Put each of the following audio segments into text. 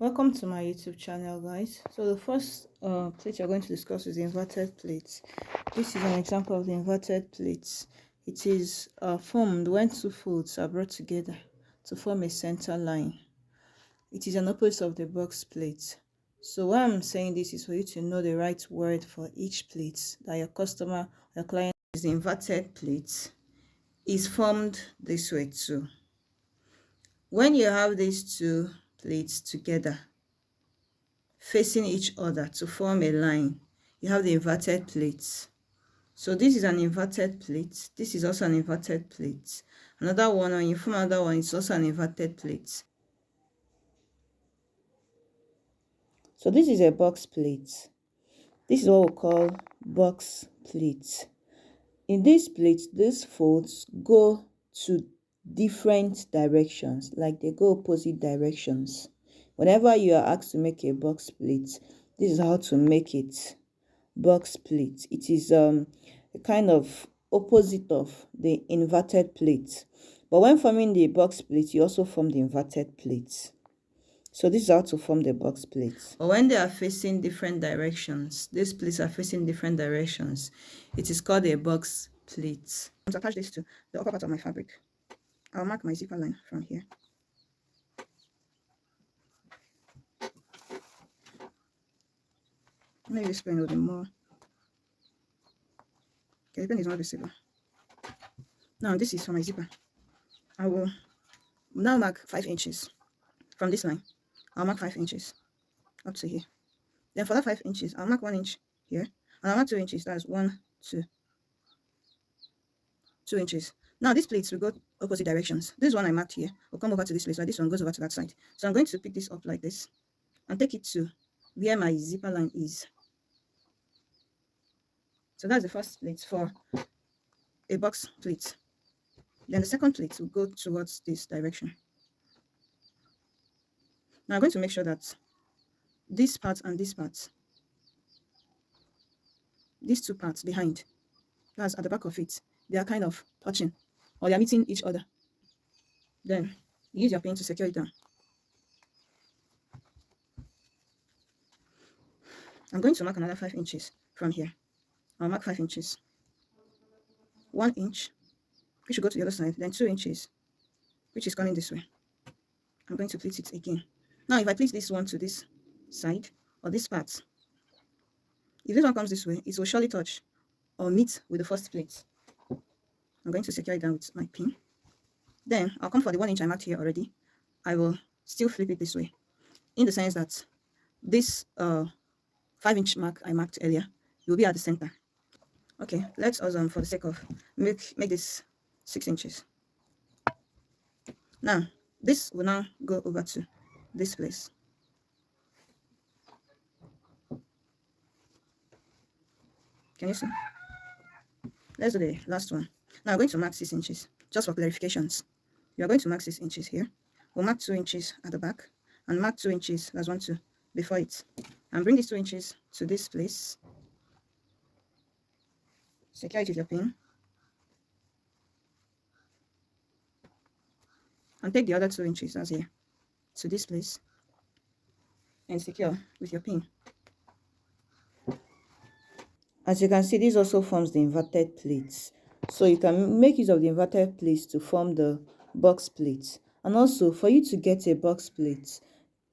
Welcome to my YouTube channel, guys. So the first plate you're going to discuss is the inverted plates. This is an example of the inverted plates. It is formed when two folds are brought together to form a center line. It is an opposite of the box plate. So why I'm saying this is for you to know the right word for each plate that your customer, your client is. The inverted plate is formed this way too. When you have these two plates together facing each other to form a line, you have the inverted plates. So this is an inverted plate. This is also an inverted plate. Another one, when you form another one, it's also an inverted plate. So this is a box plate. This is what we call box plate. In this plate, these folds go to different directions, like they go opposite directions. Whenever you are asked to make a box plate, this is how to make it. Box plate. It is a kind of opposite of the inverted plate. But when forming the box plate, you also form the inverted plate. So this is how to form the box plates. But when they are facing different directions, these plates are facing different directions, it is called a box plate. I'm going to attach this to the upper part of my fabric. I'll mark my zipper line from here. Maybe this pen will be more. Okay, the pen is not visible. Now this is for my zipper. I will now mark 5 inches from this line. I'll mark 5 inches up to here. Then for that 5 inches, I'll mark 1 inch here, and I'll mark 2 inches. That's 1, 2, 2 inches. Now these plates will go opposite directions. This one I marked here will come over to this place, while this one goes over to that side. So I'm going to pick this up like this and take it to where my zipper line is. So that's the first plate for a box plate. Then the second plate will go towards this direction. Now I'm going to make sure that this part and this part, these two parts behind, that's at the back of it, they are kind of touching, or they are meeting each other. Then use your pin to secure it down. I'm going to mark another 5 inches from here. I'll mark 5 inches. 1 inch, which should go to the other side, then 2 inches, which is coming this way. I'm going to pleat it again. Now, if I pleat this one to this side, or this part, if this one comes this way, it will surely touch or meet with the first plate. I'm going to secure it down with my pin. Then I'll come for the 1 inch I marked here already. I will still flip it this way, in the sense that this 5-inch mark I marked earlier will be at the center. Okay, let's also, for the sake of make this 6 inches. Now this will now go over to this place. Can you see? Let's do the last one. Now I'm going to mark 6 inches, just for clarifications. You are going to mark 6 inches here. We'll mark 2 inches at the back, and mark 2 inches, that's 1, 2, before it. And bring these 2 inches to this place. Secure it with your pin. And take the other 2 inches, that's here, to this place. And secure with your pin. As you can see, this also forms the inverted plates. So you can make use of the inverted plates to form the box plate. And also, for you to get a box plate,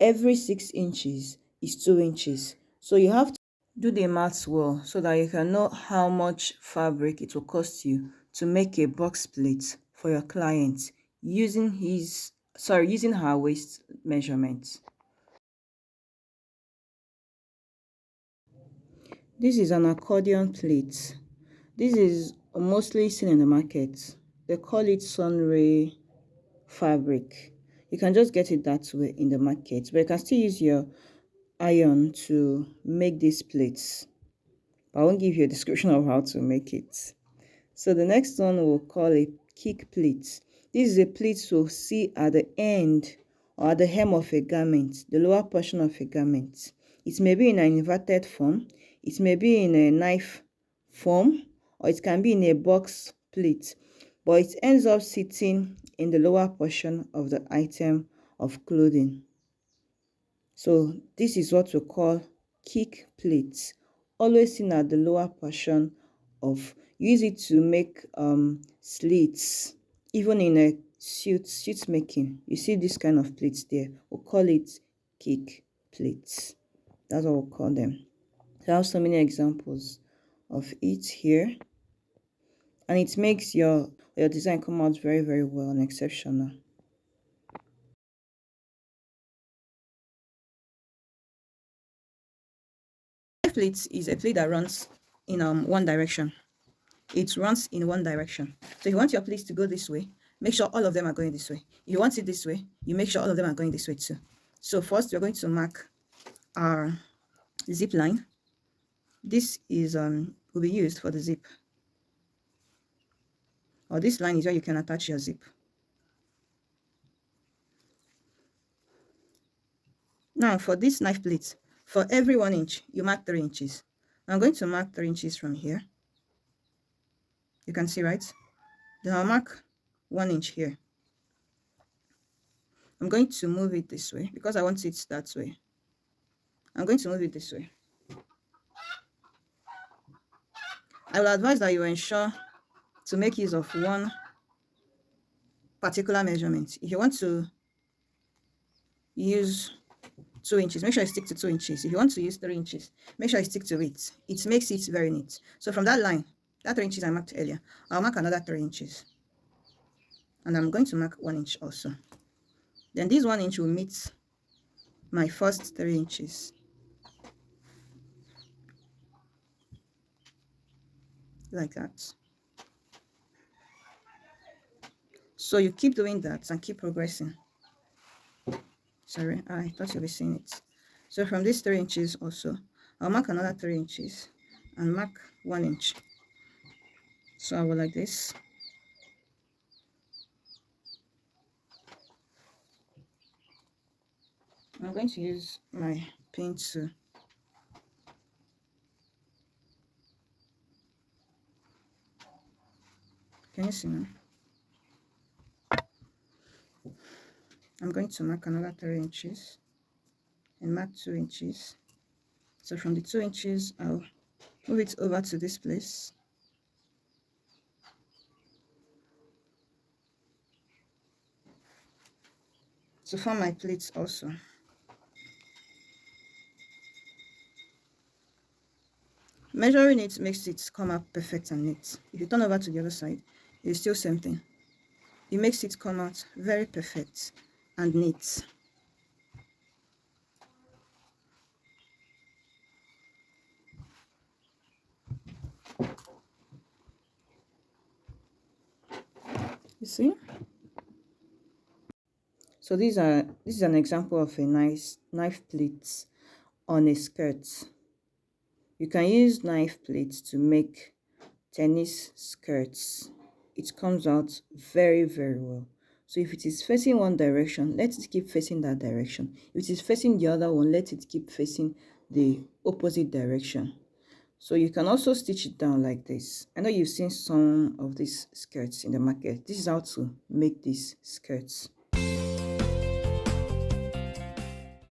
every 6 inches is 2 inches. So you have to do the maths well so that you can know how much fabric it will cost you to make a box plate for your client using her waist measurements. This is an accordion plate. This is mostly seen in the market. They call it sunray fabric. You can just get it that way in the market, but you can still use your iron to make these plates. I won't give you a description of how to make it. So the next one we'll call a kick plate. This is a plate we'll see at the end or at the hem of a garment, the lower portion of a garment. It may be in an inverted form, it may be in a knife form, or it can be in a box plate, but it ends up sitting in the lower portion of the item of clothing. So this is what we call kick pleats, always seen at the lower portion of, use it to make slits, even in a suit making. You see this kind of pleats there, we'll call it kick pleats. That's what we'll call them. I have so many examples of it here, and it makes your design come out very, very well and exceptional. Pleat is a pleat that runs in one direction. It runs in one direction. So if you want your pleats to go this way, make sure all of them are going this way. If you want it this way, you make sure all of them are going this way too. So first we're going to mark our zip line. This is will be used for the zip, or this line is where you can attach your zip. Now for this knife pleat, for every 1 inch you mark 3 inches. I'm going to mark 3 inches from here. You can see, right? Then I'll mark 1 inch here. I'm going to move it this way because I want it that way. I'm going to move it this way. I will advise that you ensure to make use of one particular measurement. If you want to use 2 inches, make sure you stick to 2 inches. If you want to use 3 inches, make sure you stick to it. It makes it very neat. So from that line, that 3 inches I marked earlier, I'll mark another 3 inches. And I'm going to mark 1 inch also. Then this 1 inch will meet my first 3 inches. Like that. So you keep doing that and keep progressing. Sorry, I thought you'll be seeing it. So from these 3 inches also, I'll mark another 3 inches and mark 1 inch. So I will like this. I'm going to use my pin to can you see now? I'm going to mark another 3 inches and mark 2 inches. So from the 2 inches, I'll move it over to this place. To form my pleats also. Measuring it makes it come out perfect and neat. If you turn over to the other side, it's still same thing. It makes it come out very perfect and neat. You see? So this is an example of a nice knife pleat on a skirt. You can use knife pleats to make tennis skirts. It comes out very, very well. So if it is facing one direction, let it keep facing that direction. If it is facing the other one, let it keep facing the opposite direction. So you can also stitch it down like this. I know you've seen some of these skirts in the market. This is how to make these skirts.